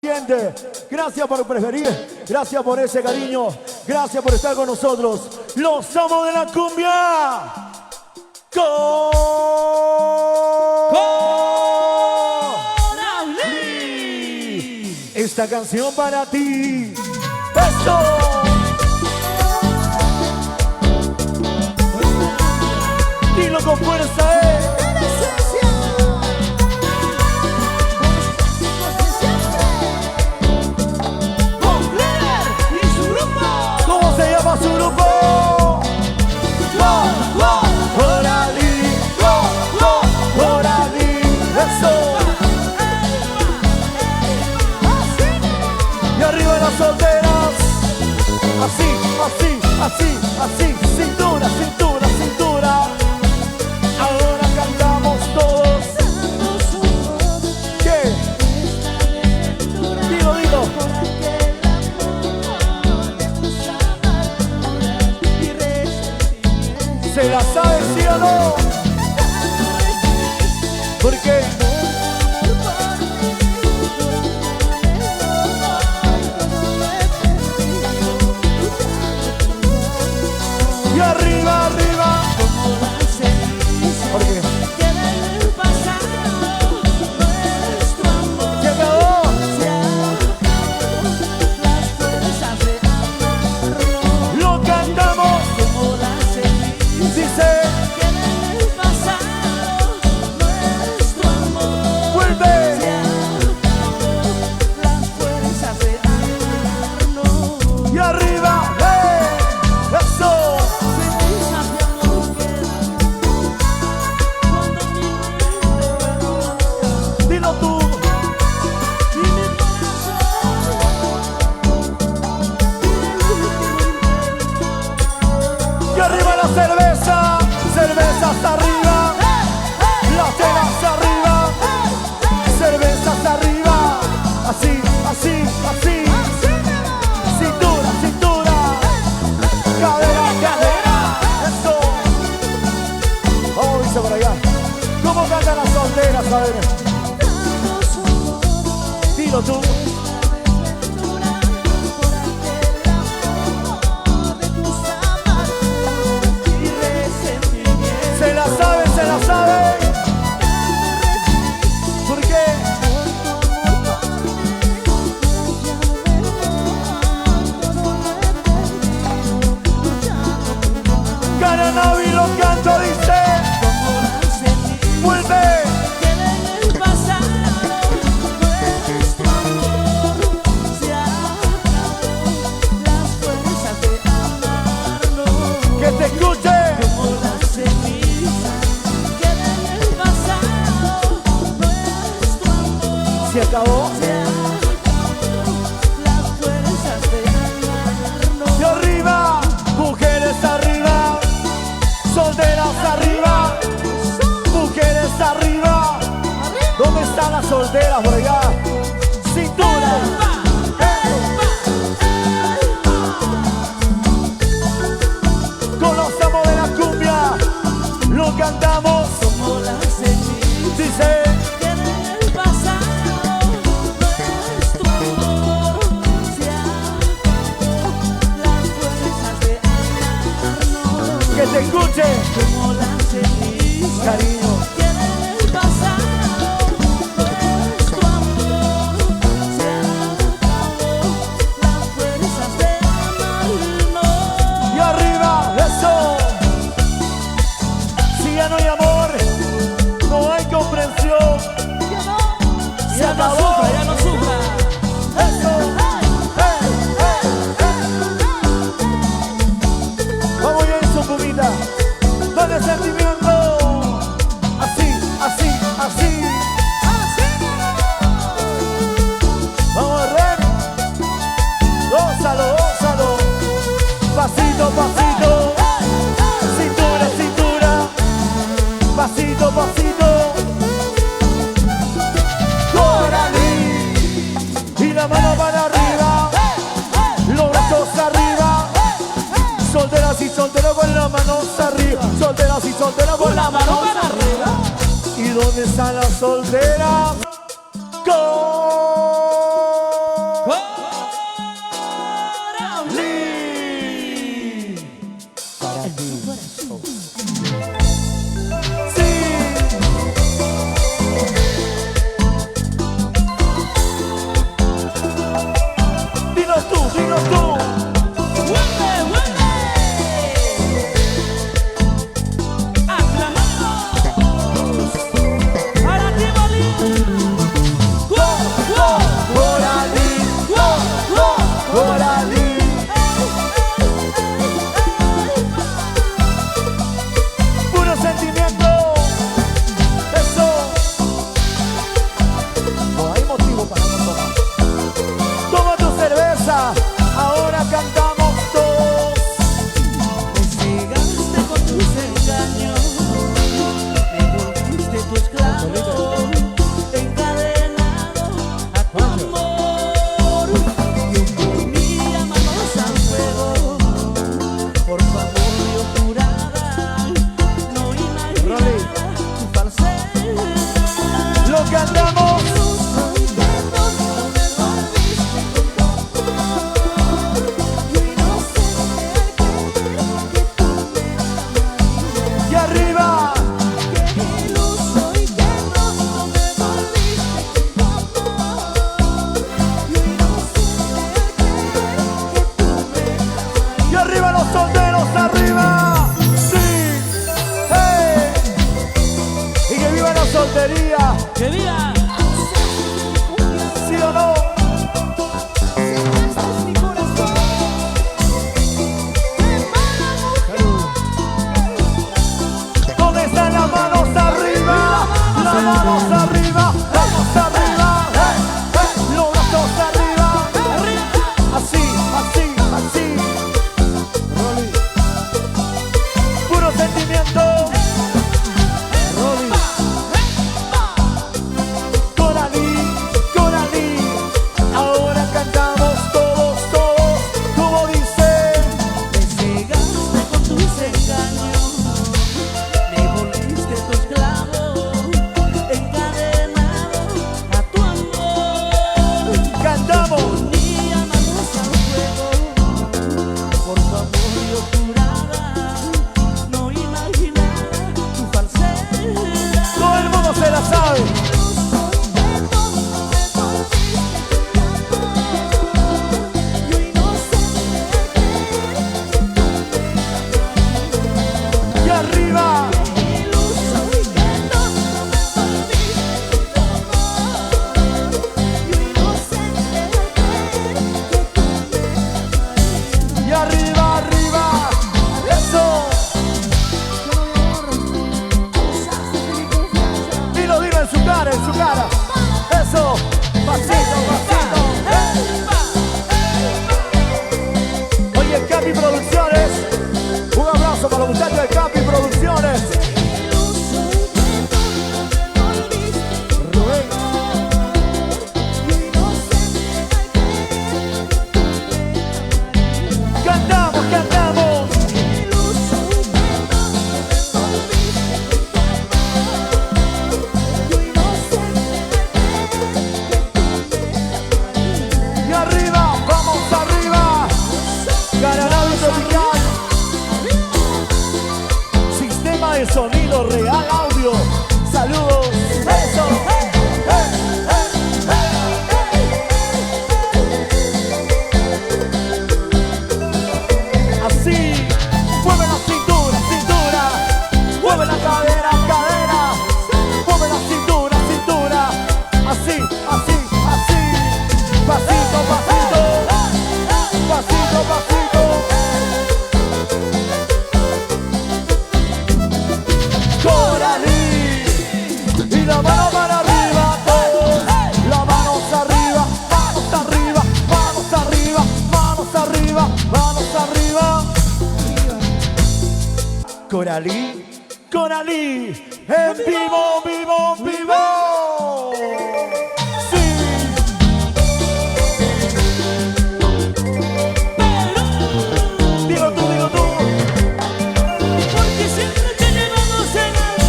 Gracias por preferir, gracias por ese cariño, gracias por estar con nosotros. Los amos de la cumbia. ¡Coralí! Esta canción para ti. ¡Eso! Dilo con fuerza, su grupo. Coralí, Coralí, eso. Y arriba las solteras. Así, así, así, así. Cintura, cintura, cintura. Ahora cantamos todos. ¿Qué? Dilo, dilo. ¿Se la sabe, sí o no? ¿Por qué? Y arriba, arriba. ¿Por qué? ¿Se acabó? Lo cantamos. Dice que en el pasado nuestro amor vuelve. Se acabó las fuerzas de amarnos. Y arriba, eso. Cenizas de amor quedan cuando mi mente. Dilo tú. Y mi corazón. Y arriba la cerveza. Cervezas arriba, las telas arriba, cervezas arriba, así, así, así, cintura, cintura, cadera, cadera, eso. Vamos, dice por allá. ¿Cómo cantan las solteras? A ver. Dilo tú. Se la sabe, se la sabe. ¿Por qué? Caranavi lo canta, dice. Vuelve. Que en el pasado nuestro amor se acabó. Las fuerzas de amarnos. Que te escuche. Como las cenizas. Que en el pasado nuestro amor se acabó. Se acabó. Las fuerzas de amarnos. Y arriba, mujeres arriba. Solteras arriba, mujeres arriba. ¿Dónde están las solteras por allá? Cintura. Con los amos de la cumbia lo cantamos. Como las cenizas. Dice que en el pasado nuestro amor se acabó. Las fuerzas de amarnos. Que te escuche. Como las cenizas. Cariño. Que en el pasado nuestro amor se acabó. Las fuerzas de amarnos. Y arriba, eso. Si ya no hay amor, no hay comprensión. Se acabó. Ya no sufra. Eso. Vamos ya en su pumita. Dale sentimiento. Así, así, así. Vamos a ver. Gózalo, gózalo. Pasito, pasito. Cintura, cintura. Pasito, pasito. Coralí. Y la mano para arriba. Los brazos arriba. Solteras y solteros con las manos arriba. Solteras y solteros con las manos arriba. ¿Y dónde están las solteras? ¡Coralí! ¡Que viva! ¿Sí o no? ¿Dónde están las manos arriba? Las manos arriba, vamos arriba, los brazos arriba, así, así, así. Puro sentimiento. Coralie, Coralie, ahora cantamos todos, todos, como dice. Me cegaste con tus engaños, me volviste tu esclavo, encadenado a tu amor. Cantamos. Ponía manos al fuego, por tu amor yo juraba, no imaginaba tu falsedad. Todo el mundo se la sabe. Y arriba. Y arriba, arriba. Eso. Dilo, dilo en su cara, en su cara. Eso. Pasito, pasito. Oye, Capi Producciones. Un abrazo para los muchachos de Capi Producciones. Rubén. Cantamos, cantamos. Y arriba, vamos arriba. Granada Tropical. Sistema de sonido Real Audio. Saludos. Eso. Así. Mueve la cintura, cintura. Mueve la cadera, cadera. Mueve la cintura, cintura. Así, así, así. Pasito, pasito. Pasito, pasito. Coralie. Y la mano para arriba, todos. Las manos arriba, manos arriba, manos arriba, manos arriba, manos arriba. Coralie, Coralie, en vivo, vivo, vivo. Sí. Dilo tú, dilo tú. Porque siempre te llevamos en el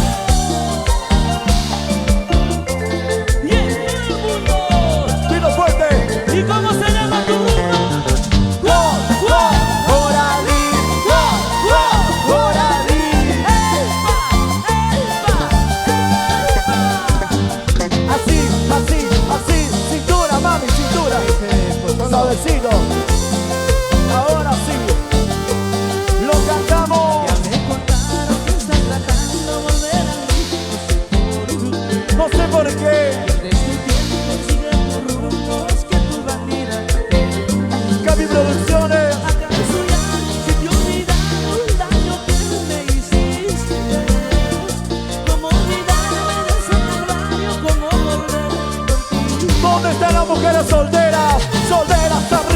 y en el mundo. Dilo fuerte. ¿Y cómo se llama tu mundo? Coralie, Coralie. Así, así, así. Cintura, mami, cintura. Suavecito. Ahora sí. Lo cantamos. Ya me contaron que estás tratando de volver a mí. No sé por qué. Desde tu tiempo sigue tus rumores que tu bandida. Capi Producciones. ¿Acaso ya se te olvidaron el daño que me hiciste? ¿Cómo olvidarme de ese calvario? ¿Cómo volver contigo? ¿Dónde están las mujeres solteras? Solteras arriba.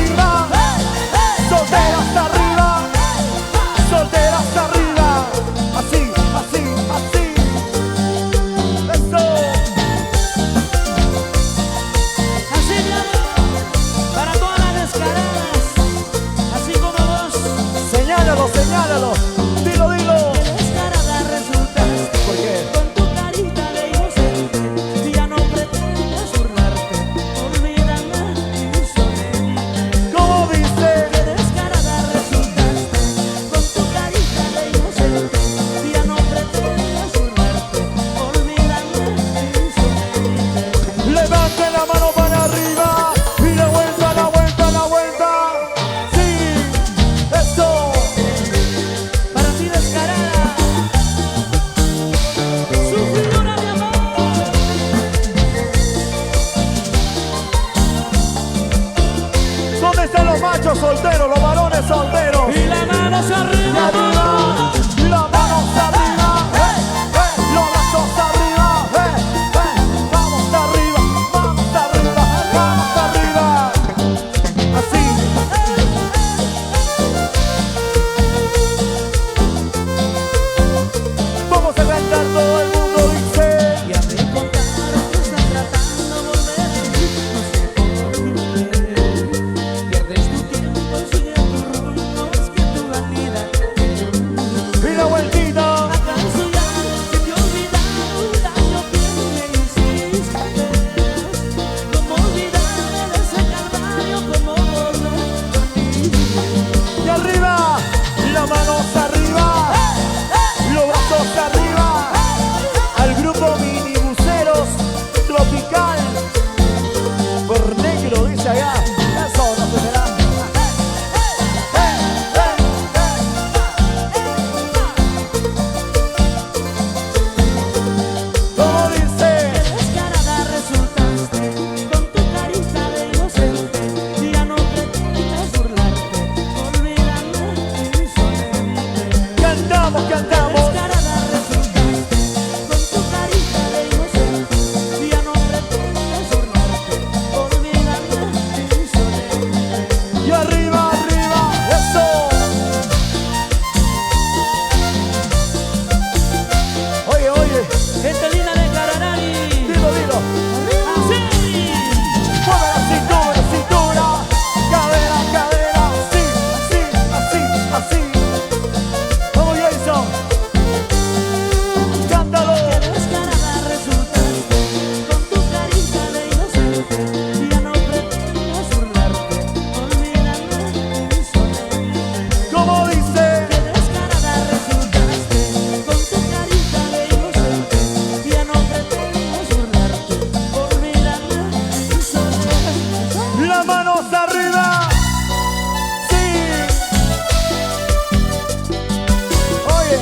muchachos solteros, los varones solteros. Y las manos Y arriba, arriba, las manos arriba, los brazos arriba, vamos arriba, vamos arriba, vamos arriba. Así. Vamos a cantar, todo el mundo dice. ya me contaron que estás tratando de volver. No sé por qué pierdes tu tiempo y sigues tu rumbo, es que tu vanidad. Y la vueltita. ¿Acaso ya se te olvidaron el daño que me hiciste? ¿Cómo olvidar ese calvario? ¿Cómo volver a ti? Y arriba, las manos arriba, los brazos arriba. Al grupo Minibuseros Tropical. Por negro dice allá. Eso no se verá. Como dice. Descarada resultaste con tu carita de inocente. Ya no pretendes burlarte, olvídame insolente. Cantamos, cantamos. Descarada resultaste con tu carita de inocente. Ya no pretendes burlarte, olvídame insolente. Y arriba, arriba. Eso. Oye, oye. Gente linda de Cararani. Dilo, dilo. Así. Mueve la cintura, cadera, cadera, así, así, así, así. Vamos, Jason. Cántalo. Descarada resultaste con tu carita de inocente. Ya no pretendes burlarte, olvídame insolente. Como dice. Descarada resultaste con tu carita de inocente. Ya no pretendes burlarte, olvídame insolente. Las manos arriba. Sí. Oye.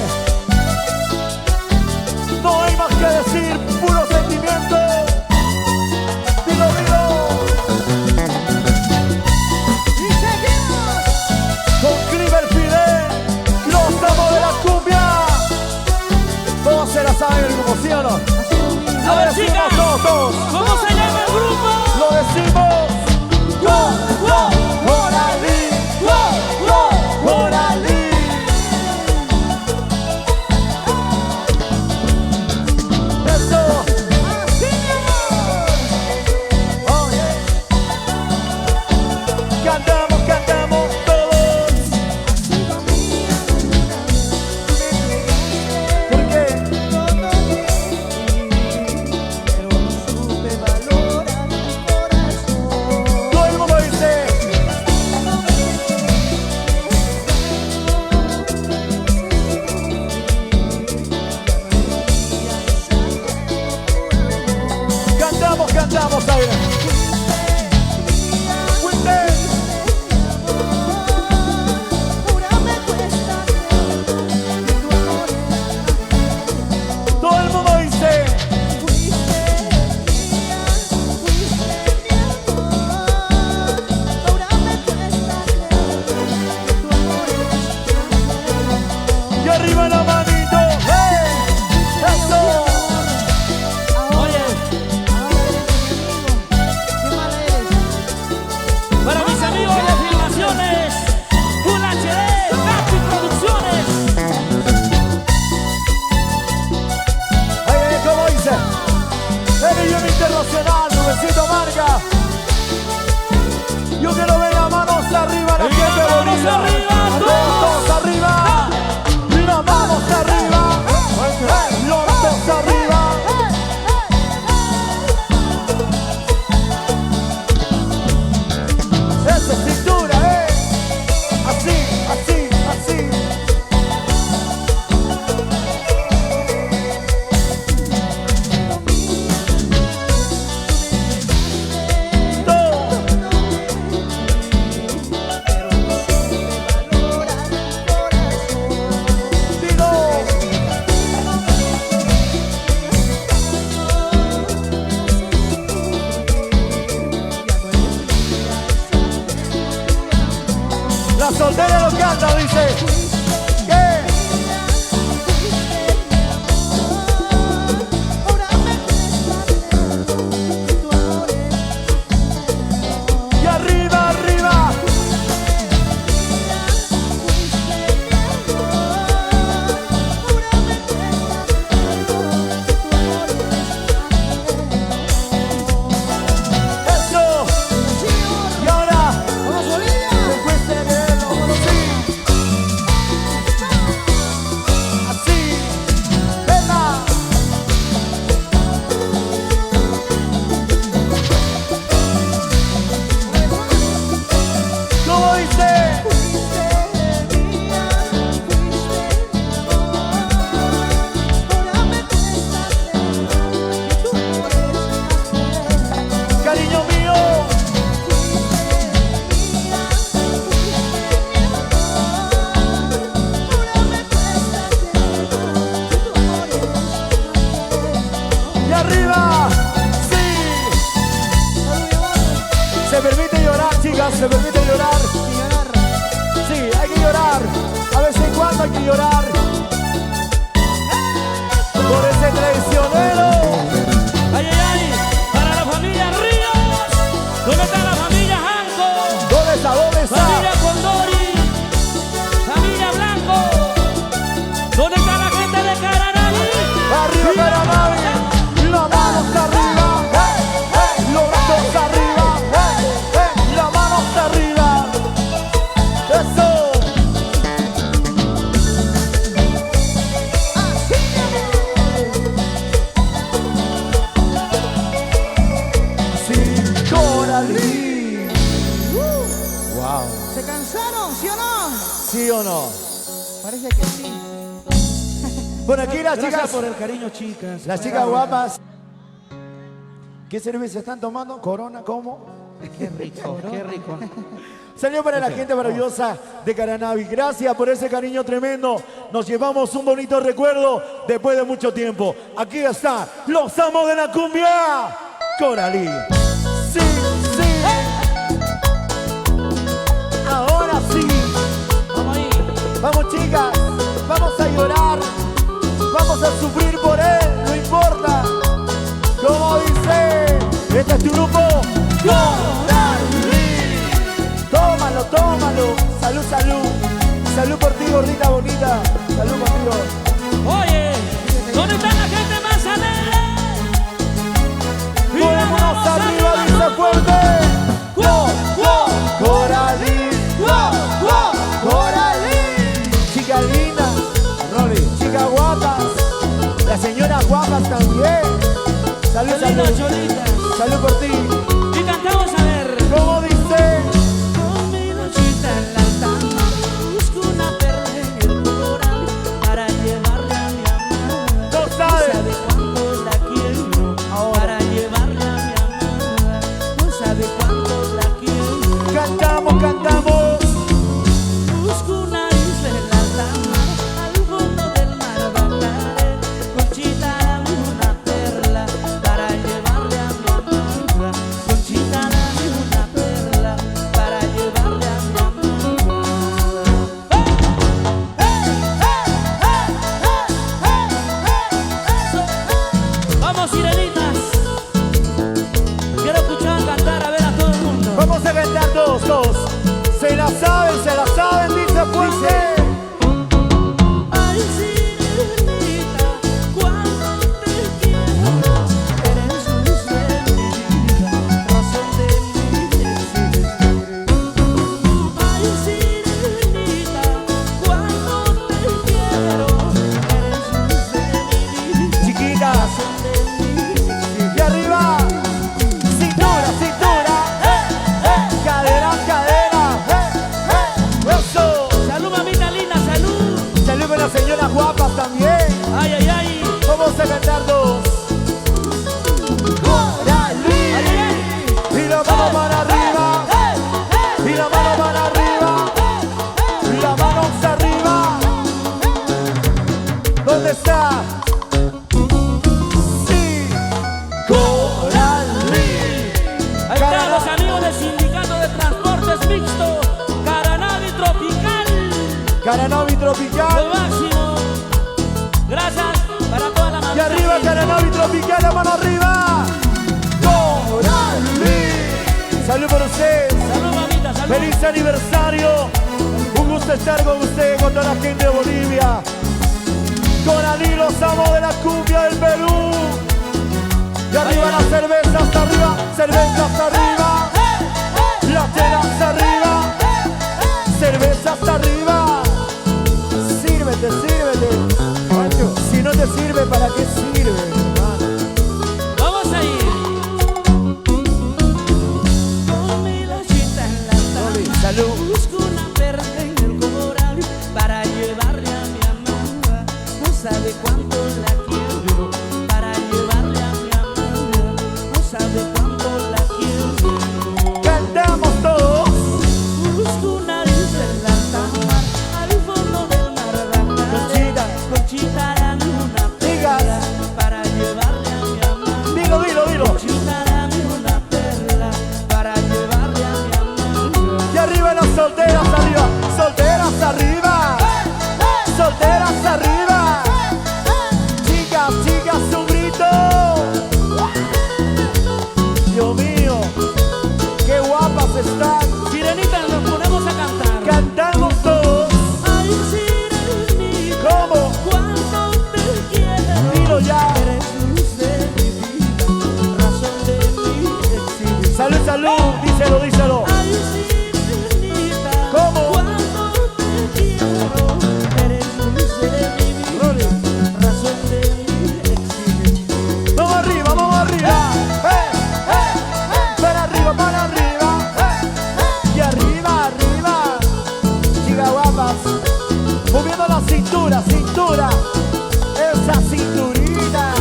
No hay más que decir, puro sentimiento. Dilo, dilo. Y seguimos con Cliver Fidel, los amos de la cumbia. Todos se la saben como sí o no. Lo A ver, decimos chicas, todos. ¿cómo se llama el grupo? Lo decimos. Coralí, Coralí. Eso. Oh, yeah. Cantamos, cantamos todos. ¿Por qué? Pero no supe valorar tu corazón. Todo el mundo dice. Cantamos, cantamos, aire. Fuiste La soltera lo canta, dice. ¿Qué? Y arriba, arriba. Eso. Y ahora, después de verlo, sí. Así. Venga. ¿Cómo dice? Cariño mío. Y arriba. Sí. Se permite llorar, chicas, se permite llorar. Sí, hay que llorar. A veces en cuando hay que llorar. Por ese traicionero. Ay, ay, ay, para la familia Ríos. ¿Dónde está la familia Janco? ¿Dónde está? ¿Dónde está? Familia Condori. Familia Blanco. ¿Dónde está la gente de Caranavi? Arriba Caranavi. La mano está arriba. Los brazos arriba. La mano está arriba. Eso. Sí, Coralí. Wow. ¿Se cansaron, sí o no? ¿Sí o no? Parece que sí. Bueno, aquí las Gracias chicas, por el cariño, chicas. las chicas guapas. ¿Qué cerveza están tomando? ¿Corona? ¿Cómo? Qué rico, qué rico. Salió para la gente maravillosa de Caranavi. Gracias por ese cariño tremendo. Nos llevamos un bonito recuerdo después de mucho tiempo. Aquí está, los amos de la cumbia. Coralí. Sí, sí. Ahora sí. Vamos ahí. Vamos, chicas. Vamos a llorar. Vamos a sufrir por él. No importa. Como dice, este es tu grupo. Coralí. Tómalo, tómalo. Salud, salud. Salud por ti, gordita bonita. Salud contigo. Oye, ¿dónde está la gente más alegre? Con las manos arriba, dice fuerte. Coralí. Coralí. Chica linda. Rolly. Chicas guapas. Las señoras guapas también. Salud, Cholita, salud. cholita. Salud por ti. Y cantamos a ver. ¿Cómo dice? Con mi nochita en la altana, busco una perla en el coral para llevarle a mi amada. No sabe. No sabe cuánto la quiero para llevarle a mi amada. No sabe cuánto la quiero. Cantamos, cantamos. Busco una isla en la altana, al fondo del mar bajaré. Conchita, dame una perla para llevarle a mi amada. Conchita, dame una perla para llevarle a mi amada. Vamos, sirenitas. Quiero escuchar cantar a ver a todo el mundo. Vamos a cantar todos, todos. Se la saben, dice fuerte. Ay, sirenita, cuando te quiero, eres luz de mi vida, razón de mi existir. Ay, sirenita, cuando te quiero, eres luz de mi vida, Chiquitas. razón de mi existir. Y arriba. Cintura, cintura. Cadera, cadera. Eso. Salud, mamita linda, salud. Salud con las señoras guapas también. Ay, ay, ay. Vamos a cantar todos. Coralí. Ay, ay, ay. Y la mano para arriba. Y la mano para arriba. Y la mano hacia arriba. ¿Dónde está? Sí. Coralí. Ahí están los amigos del Sindicato de Transportes Mixto, Caranavi Tropical. Caranavi Lo Tropical. máximo. Gracias para toda la Y mamita arriba linda. Caranavi Tropical, la mano arriba. Coralí. Salud por ustedes. Salud, mamita, salud. Feliz aniversario. Un gusto estar con ustedes, con toda la gente de Bolivia. Coralí, los amos de la cumbia del Perú. Y arriba las cervezas, arriba, cervezas arriba. Las chelas arriba, cervezas arriba. Sírvete, sírvete. Macho, si no te sirve, ¿para qué sirve, hermano? Vamos a ir. Con mi lachita en la Oli, tama. salud. Busco una perra en el coral para llevarle a mi amada. No sabe cuánto la quiero. Para llevarle a mi amada. No sabe cuánto la quiero. Cantamos todos. Busco una isla en la tama. Al fondo del mar Conchita. Conchita, dame una Digas. perla para llevarle a mi amada. Dilo, dilo, dilo. Conchita, dame una perla para llevarle a mi amada. Y arriba las solteras arriba, solteras arriba, solteras arriba. Chicas, chicas, un grito. Dios mío, qué guapas están. Sirenita, nos ponemos a cantar. Cantamos todos. Ay, sirenita, ¿Cómo? cuánto te quiero. Dilo ya. Eres luz de mi vida, razón de mi existencia. Salud, salud, díselo, díselo. Ay, sirenita, ¿Cómo? cuánto te quiero. Eres luz de mi vida, razón de mi existencia. Vamos arriba, vamos arriba. Para arriba, para arriba. Y arriba, arriba. Chicas guapas, moviendo la cintura, cintura. Esa cinturita.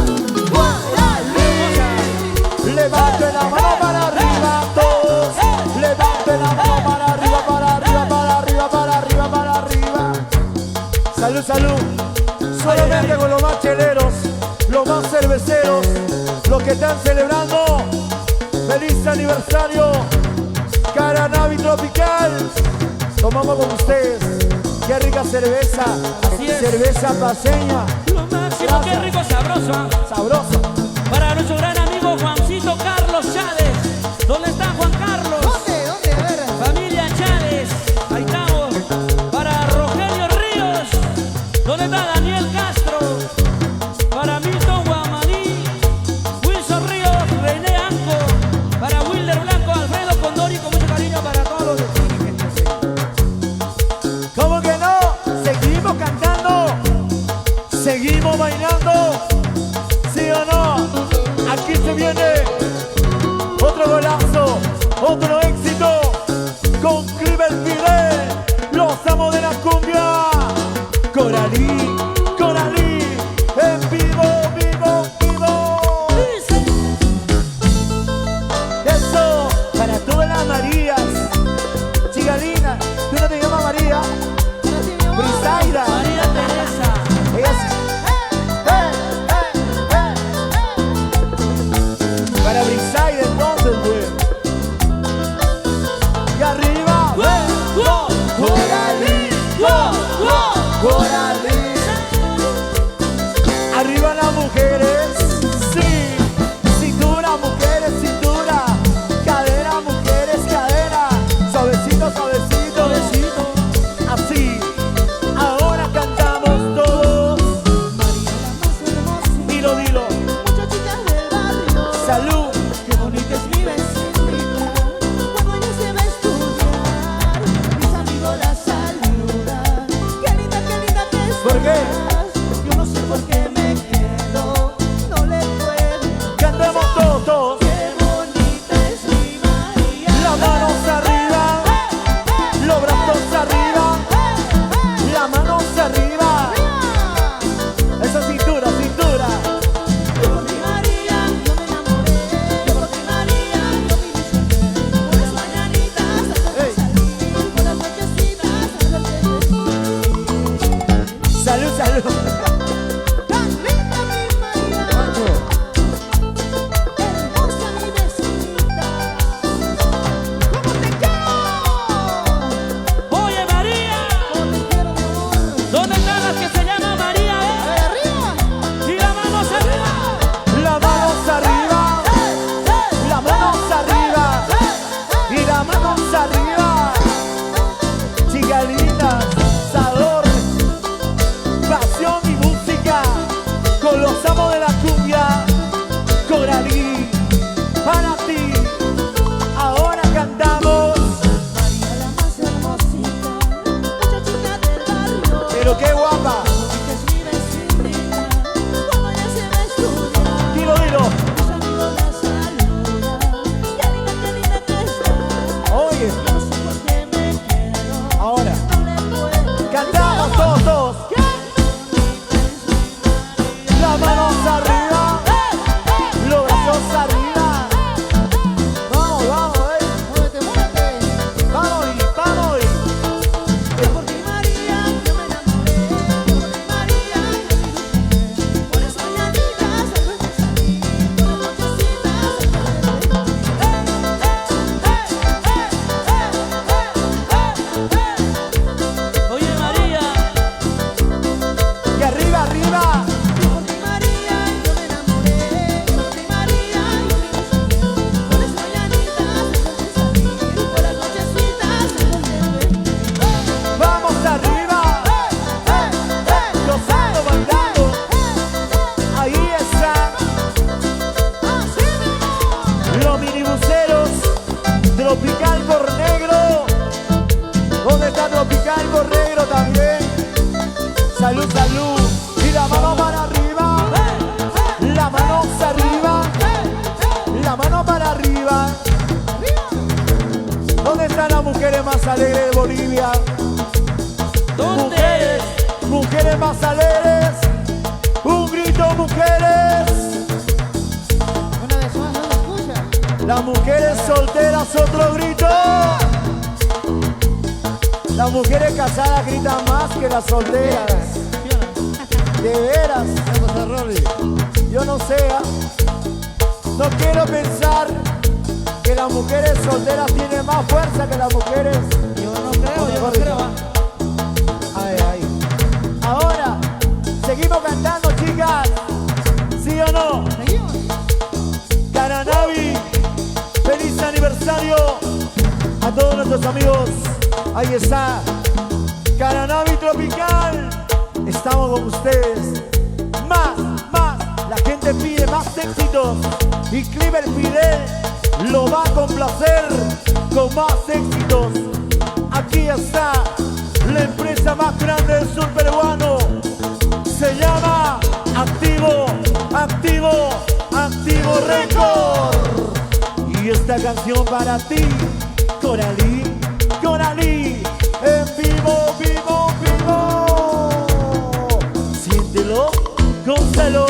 Levanten la mano para arriba, todos. Levanten la mano para arriba, para arriba, para arriba, para arriba, para arriba. Salud, salud. Solamente con los más cheleros, los más cerveceros, los que están celebrando. Feliz aniversario, Caranavi Tropical. Tomamos con ustedes. Qué rica cerveza. Así es. Cerveza paseña. Lo máximo, qué rico, sabroso. Sabrosa. Para nuestro gran amigo Juancito Carlos Chávez. ¿Dónde está Juan Carlos? ¿Dónde? ¿Dónde? A ver. Familia Chávez. Ahí estamos. Para Rogelio Ríos. ¿Dónde está Daniel Castro? Para Milton Guamaní. Wilson Ríos. René Anco. Para Wilder Blanco. Alfredo Condori. Con mucho cariño para todos los dirigentes. ¿Cómo que no? Seguimos cantando. Seguimos bailando. ¿Sí o no? Aquí se viene otro golazo, otro éxito con Cliver Fidel, los amos de la cumbia. Coralí, Coralí, en vivo, vivo, vivo. Eso, para todas las Marías. Chigalina, ¿tú no te llamas María? Brisaida. María Teresa. Ellas. Para Brisaida entonces, güey. Y arriba, ¡Wow! ¡Wow! Coralí, ¡Wow! ¡Wow! Coralí. Salud, salud. Y la mano para arriba. La mano hacia arriba. La mano para arriba. ¿Dónde están las mujeres más alegres de Bolivia? ¿Dónde? Mujeres más alegres. Un grito, mujeres. Una vez más, no se escucha. Las mujeres solteras, otro grito. Las mujeres casadas gritan más que las solteras. De veras. Yo no sé. No quiero pensar que las mujeres solteras tienen más fuerza que las mujeres. Yo no creo. Ay, ay. Ahora, seguimos cantando, chicas. ¿Sí o no? Seguimos. Caranavi, feliz aniversario a todos nuestros amigos. Ahí está, Caranavi Tropical. Estamos con ustedes. Más, la gente pide más éxitos. Y Cliver Fidel lo va a complacer con más éxitos. Aquí está la empresa más grande del sur peruano. Se llama Activo Record. Y esta canción para ti, Coralí, en vivo. Siéntelo, gózalo.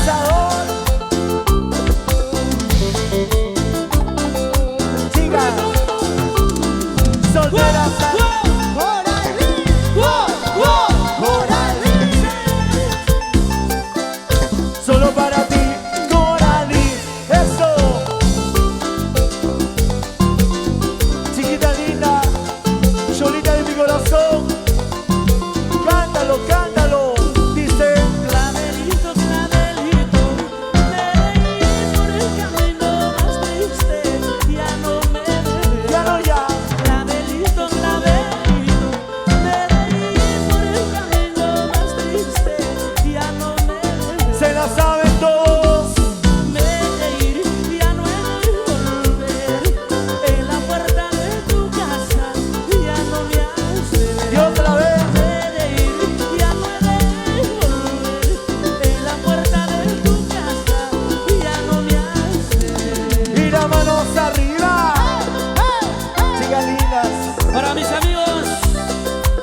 Sabor. Chicas, solteras. Solo para ti, Coralí, eso. Chiquita linda, cholita de mi corazón. Cántalo, dice. Clavelito, clavelito, me reí por el camino más triste, ya no me verás. Ya no ya. Clavelito, clavelito, me reí por el camino más triste, ya no me verás. Se la saben todos. Me de ir, ya no he de volver, en la puerta de tu casa, ya no me has de ver. Y otra vez. Me de ir, ya no he de volver, en la puerta de tu casa, ya no me has de ver. Y las manos arriba. Chicas lindas. Para mis amigos,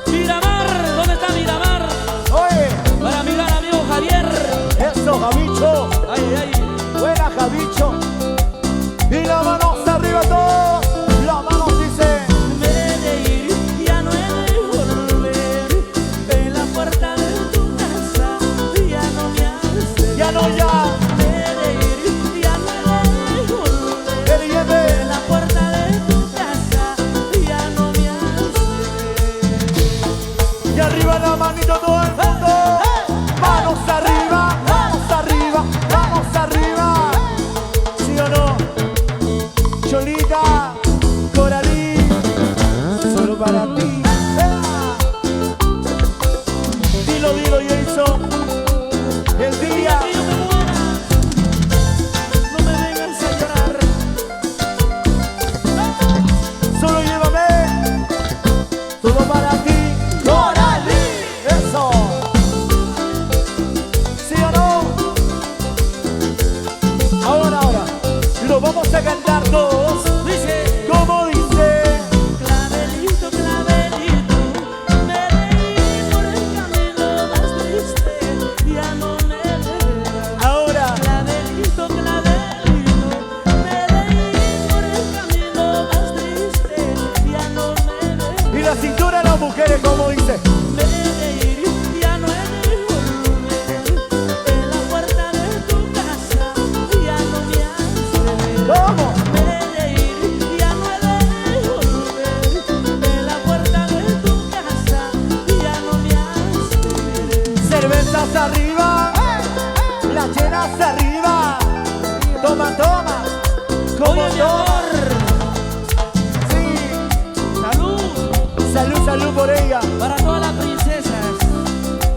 Miramar, ¿dónde está Miramar? Oye, Para mi gran amigo Javier. eso, Javicho. Ay. Buena, Javicho. Y las manos arriba todos. Las manos dicen. Me de ir, ya no he de volver, en la puerta de tu casa, ya no me has de ver. Ya no ya. Me de ir, ya no he de volver, en la puerta de tu casa, ya no me has de ver. Y arriba la manito todo el mundo. Manos arriba, manos arriba, manos arriba. ¿Sí o no? Cholita, Coralí, solo para ti. Dilo, Jason. El día. Que yo me muera, no me vengas a llorar. Solo llévame, todo para ti, Coralí. Eso. ¿Sí o no? Ahora, lo vamos a cantar todos. Dice, ¿Cómo dice? clavelito, clavelito, me reí por el camino más triste, ya no me verás. Ahora, Clavelito, clavelito, me reí por el camino más triste, ya no me verás. y la cintura de las mujeres, ¿cómo dice? Me de ir, ya no he de volver, en la puerta de tu casa, ya no me has de ver. ¿Cómo? Me de ir, ya no he de volver, en la puerta de tu casa, ya no me has de ver. Cervezas arriba, las llenas arriba. Toma, como Oye, mi no. amor, Sí, salud salud por ella. para todas las princesas.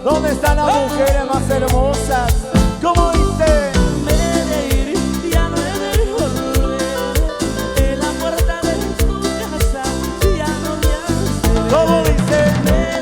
¿Dónde están las mujeres más hermosas? ¿Cómo dice? Me de ir, ya no he de volver, en la puerta de tu casa, ya no me has de ver. ¿Cómo dice? Me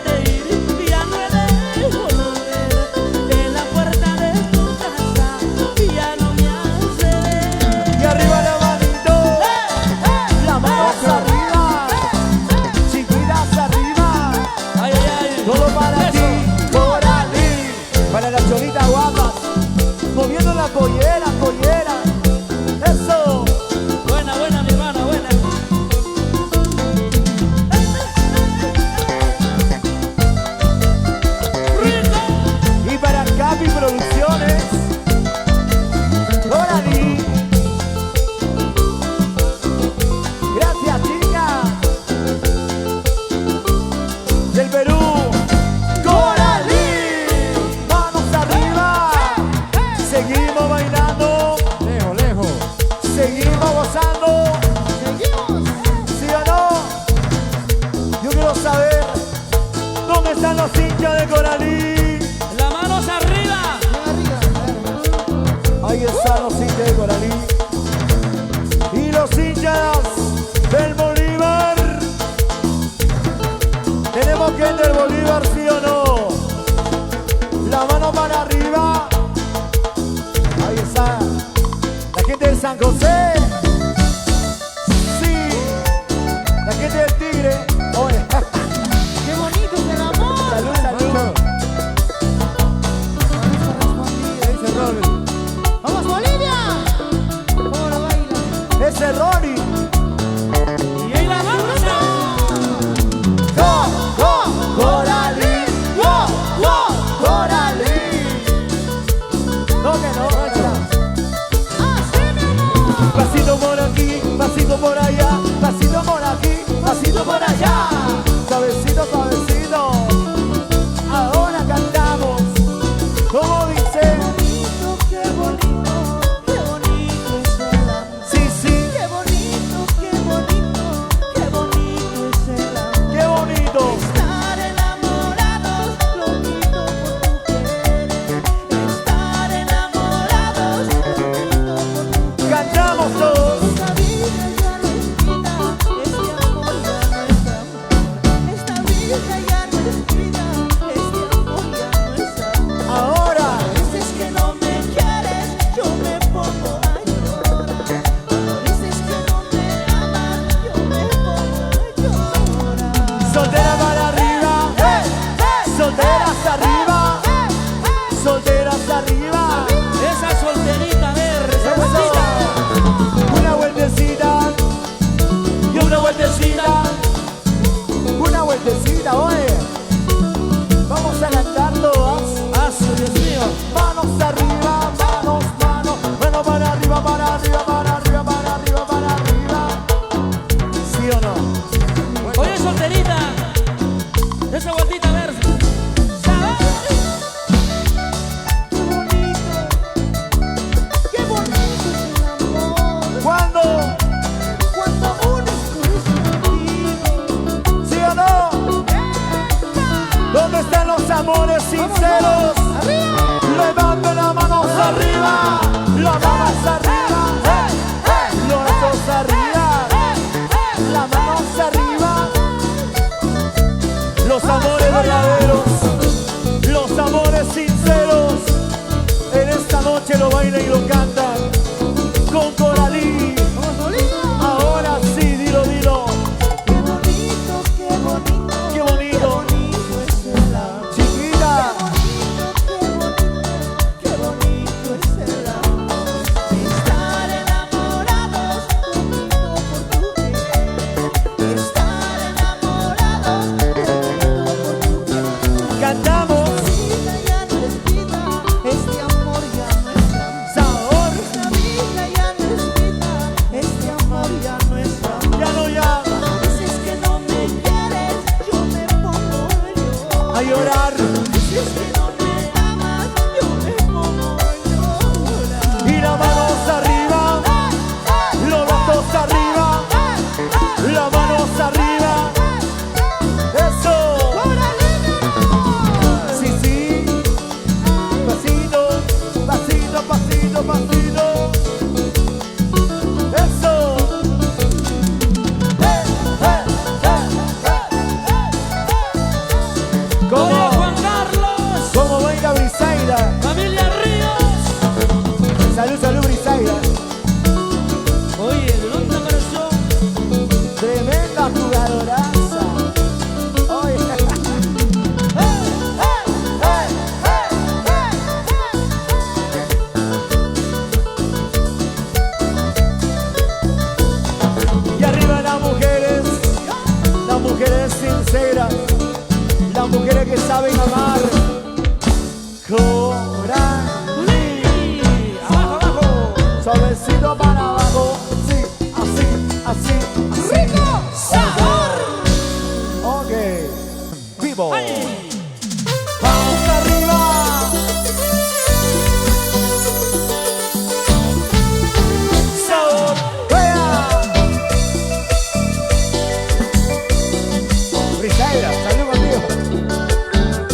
los hinchas de Coralí. Las manos arriba. Bien arriba. Ahí están los hinchas de Coralí. Y los hinchas del Bolívar. Tenemos que ir del Bolívar, ¿sí o no? La mano para arriba. Ahí está. La gente del San José. Sí. La gente del Tigre. Oye. Qué bonito es el amor. Salud, salud. Ese Rory. ¡Vamos, Bolivia! ¿Cómo lo baila? Ese Rory. Y ahí la vamos. Coralí. Coralí. No, que no. Pasito por aquí, pasito por allá, pasito por aquí, pasito por allá. Suavecito, suavecito. Ahora cantamos. ¿Cómo dice? Qué bonito, qué bonito es el amor. Sí, sí. Qué bonito, qué bonito, qué bonito es el amor. Qué bonito. Estar enamorados, loquito por tu querer. Estar enamorados, loquito por tu querer. Cantamos todos. Esta vida ya no es vida, este amor ya no es amor. Esta vida ya no es vida, este amor ya no es amor. Ahora. Dices que no me quieres, yo me pongo a llorar. Cuando dices que no me amas, yo me pongo a llorar. Soltera para arriba. Solteras arriba. Solteras arriba. Esa solterita, a ver, esa Eso. vueltita. Una vueltecita. Y una vueltecita. Una vueltecita, oye. Vamos a cantar todas. Ah, su Dios mío. Manos arriba, manos, manos. Mano para arriba, para arriba, para arriba, para arriba, para arriba. ¿Sí o no? Oye, solterita, esa vueltita, a ver. ¿Sabes? Qué bonito es el amor. ¿Cuándo? Cuando unes conmigo. ¿Sí o no? ¿Dónde están los amores sinceros? Levanten las manos arriba, las manos arriba, los brazos arriba, las manos arriba. Los amores verdaderos, los amores sinceros, en esta noche lo bailan y lo cantan con Coralí. ¡Vamos, Bolivia! Ahora sí, dilo, dilo. Qué bonito, qué bonito. Qué bonito. Es el amor. Chiquita, Qué bonito es el amor. Estar enamorados, loquito por tu querer. Estar enamorados, loquito por tu querer. cantamos. Vida ya no es vida, este amor ya no es amor. Sabor, Esta vida ya no es vida, este amor ya no es amor. ya no ya, Cuando dices que no me quieres, yo me pongo a llorar. dices que no me amas, yo me pongo a llorar. Y las manos arriba, los brazos arriba, las manos arriba. Eso. Sí, sí. Pasito, pasito, pasito, pasito. Eso. Oye, ¿Cómo? Juan Carlos, ¿Cómo venga Brisaida? familia Ríos. Salud, salud, Brisaida. Oye, ¿de dónde apareció? Tremenda jugadoraza. Oye. Y arriba las mujeres sinceras, las mujeres que saben amar. Coralí. Abajo, abajo. Suavecito para abajo. Sí, así, así, así. ¡Rico! ¡Sabor! Ok. Vivo. ¡Ay! Vamos arriba. Sabor. ¡Vea! Brisaida, salud contigo.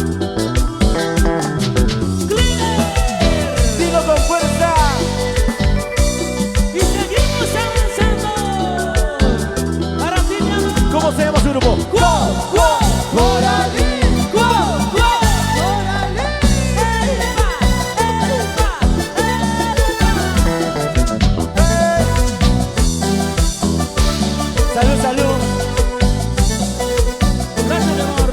Salud, salud. Gracias, mi amor.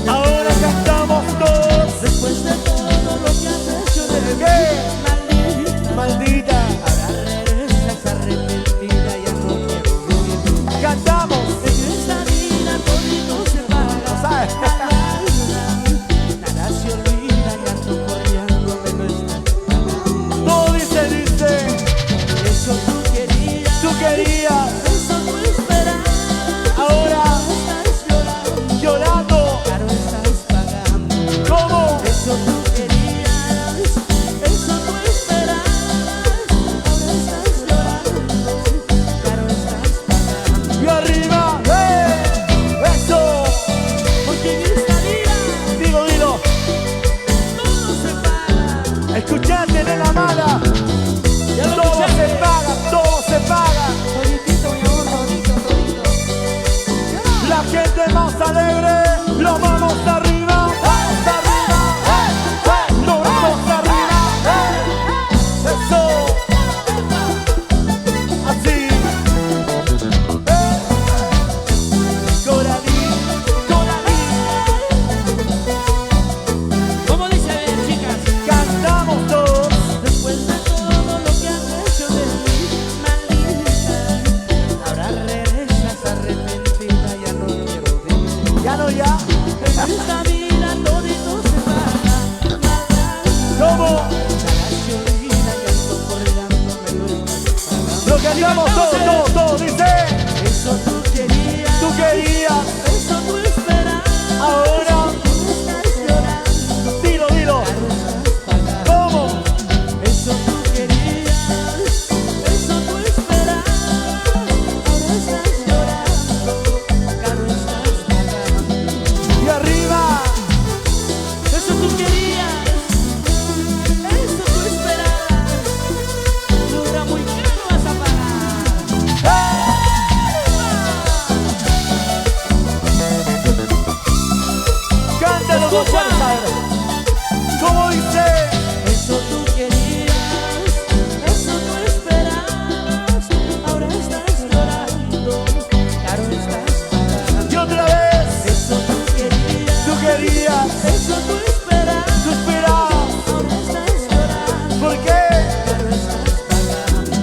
Ahora cantamos todos. Después de todo lo que has hecho de mí, ¿Qué? maldita, Maldita. ahora regresas arrepentida, ya no quiero vivir. Cantamos. En esta vida todito se paga. ¿Sabes? Nada se olvida, ya ando corriendo, me lo estás pagando. Todo dice. Eso tú querías, Tú querías. eso tú esperabas. Ahora Estás llorando, llorando. caro estás pagando. ¿Cómo? Eso tú querías, eso tú esperabas. Ahora estás llorando, caro estás pagando. Y arriba. Eso. Porque en esta vida Dilo. todo se paga. Escuchate en la mala. Ya lo Todo escuchaste. se paga. Todo se paga. Toditito, mi amor, todito. La gente más alegre. Las manos arriba. Manos arriba. Los brazos arriba. Eso. Así. Coralí. ¿Cómo dice, chicas? Cantamos todos. Después de todo lo que has hecho de mí, maldita, ahora regresas arrepentida, ya no quiero vivir. Ya no ya. En esta vida todito se paga, maldita, ¿Cómo? nada se olvida, ya ando colgando, me lo estás pagando. Lo cantamos todos. Dice. Eso tú querías, Tú querías. eso tú esperabas. Ahora. Estás llorando, Dilo. caro estás pagando. ¿Cómo? Eso tú querías, eso tú esperabas. Ahora estás llorando, caro estás pagando. Y arriba. Eso tú querías, eso tú esperabas. Ahora muy caro vas a pagar. Cántalo con Escucha. fuerza. ¿Cómo dice? Eso tú querías, eso tú esperabas. Ahora estás llorando, caro estás pagando. Y otra vez. Eso tú querías, Tú querías. eso tú esperabas. Tú esperabas. Ahora estás llorando, ¿Por qué? caro estás pagando.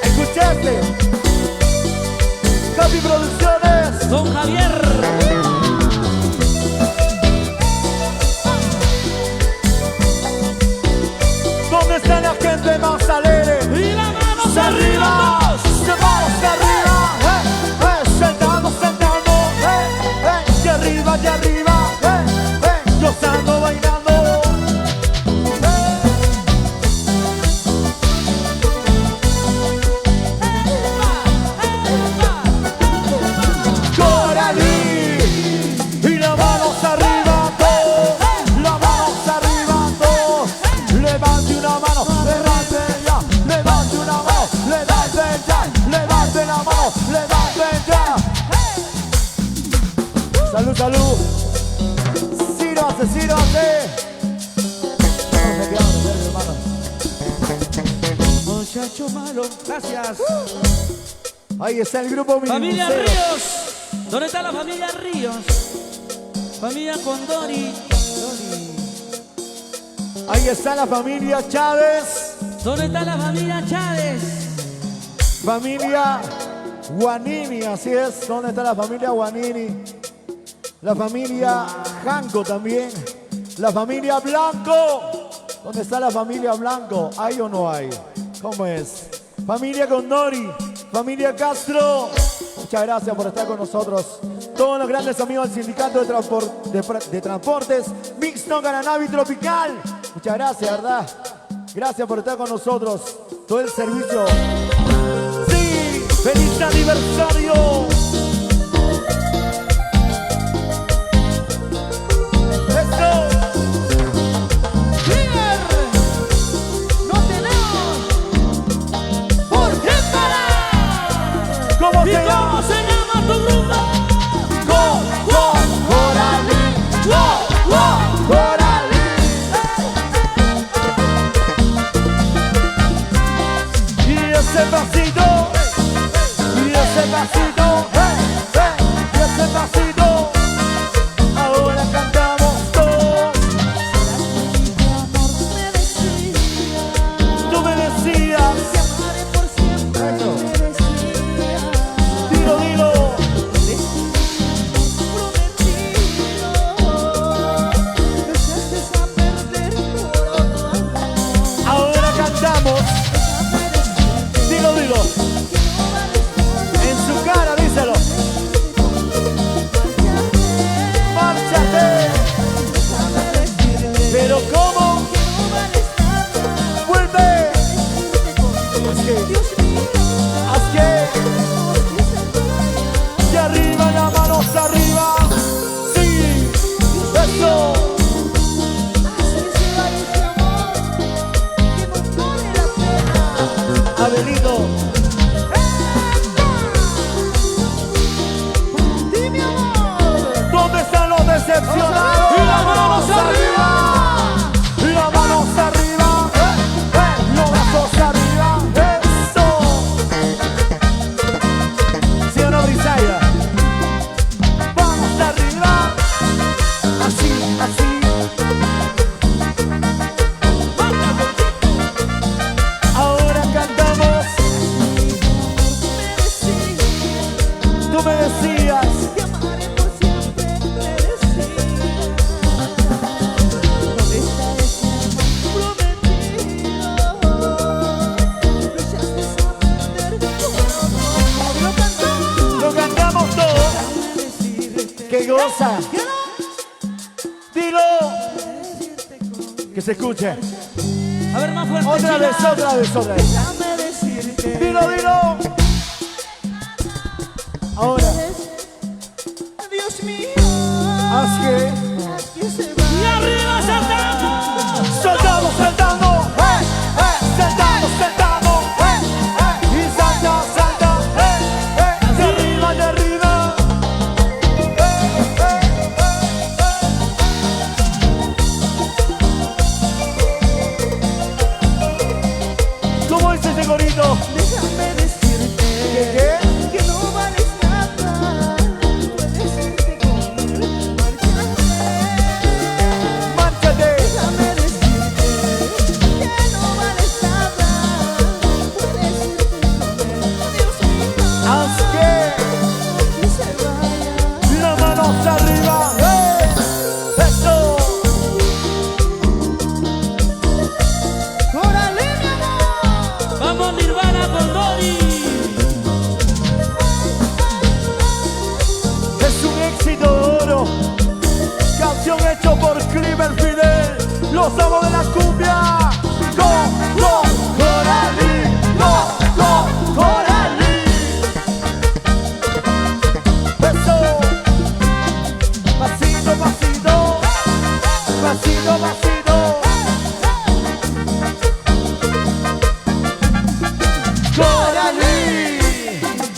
Escuchaste. Capi Producciones. Don Javier. ¿Dónde está la gente más alegre? Y las manos Arriba. arriba todos. Manos arriba. Sentando. De arriba. Gozando, bailando. Coralí. Y las manos arriba todos. Las manos arriba todos. Levante una mano. Levante ya. Levante una mano. Levante ya. Levante la mano. Levante ya. Salud. Sí lo hace. Vamos a quedarnos, hermano. Muchacho malo. Gracias. Ahí está el grupo Familia Minimuseo. Ríos. ¿Dónde está la familia Ríos? Familia Condori. Ahí está la familia Chávez. ¿Dónde está la familia Chávez? Familia Guanini, así es. ¿Dónde está la familia Guanini? La familia Janco también. La familia Blanco. ¿Dónde está la familia Blanco? ¿Hay o no hay? ¿Cómo es? Familia Condori. Familia Castro. Muchas gracias por estar con nosotros. Todos los grandes amigos del Sindicato de Transportes Mixto Garanavi Tropical. Muchas gracias, ¿verdad? Gracias por estar con nosotros. Todo el servicio. ¡Sí! ¡Feliz aniversario! ¡Eso! ¡Líder! ¡No tenemos! ¿Por qué parar? ¿Cómo ¿Y se cómo llama? se llama tu grupo? Coralí. Coralí. Y ese pasito, y ese pasito, y ese pasito. Ahora cantamos todos. Tú me decías, dilo, dilo. Ahora cantamos, dilo, dilo. En su cara, díselo. Márchate. Pero ¿cómo? Vuelve. Haz que. Y arriba, las manos arriba. Sí. Eso. Abelito. ¿Dónde están los decepcionados? Y las manos arriba. Y las manos arriba. Los brazos arriba. Eso. ¿Sí o no, Brisaida? Vamos arriba. Así, así. Ahora cantamos. Tú me decías. Lo cantamos todos. Que goza. Dilo. Que se escuche. A ver, más fuerte. Otra vez, chicas. otra vez, otra vez. Dilo, dilo. Ahora. Dios mío, Haz que. aquí se va. Y arriba saltamos. Saltamos, saltamos. Saltamos, saltamos. Y salta, salta. De arriba, de arriba. ¿Cómo es ese corito? Déjame decirte ¿Qué? que no vales nada. Puedes irte con él, márchate. Márchate. Déjame decirte que no vales nada. Puedes irte con él. Dios mío, Haz que. aquí se vaya. Las manos arriba. Eso. Órale, mi amor. Vamos Nirvana con Dori. Es un éxito de oro. Canción hecho por Cliver Fidel. Los amos de la cumbia. Go, go, Coralí. Go, go, Coralí. Eso. Pasito, pasito. Pasito, pasito.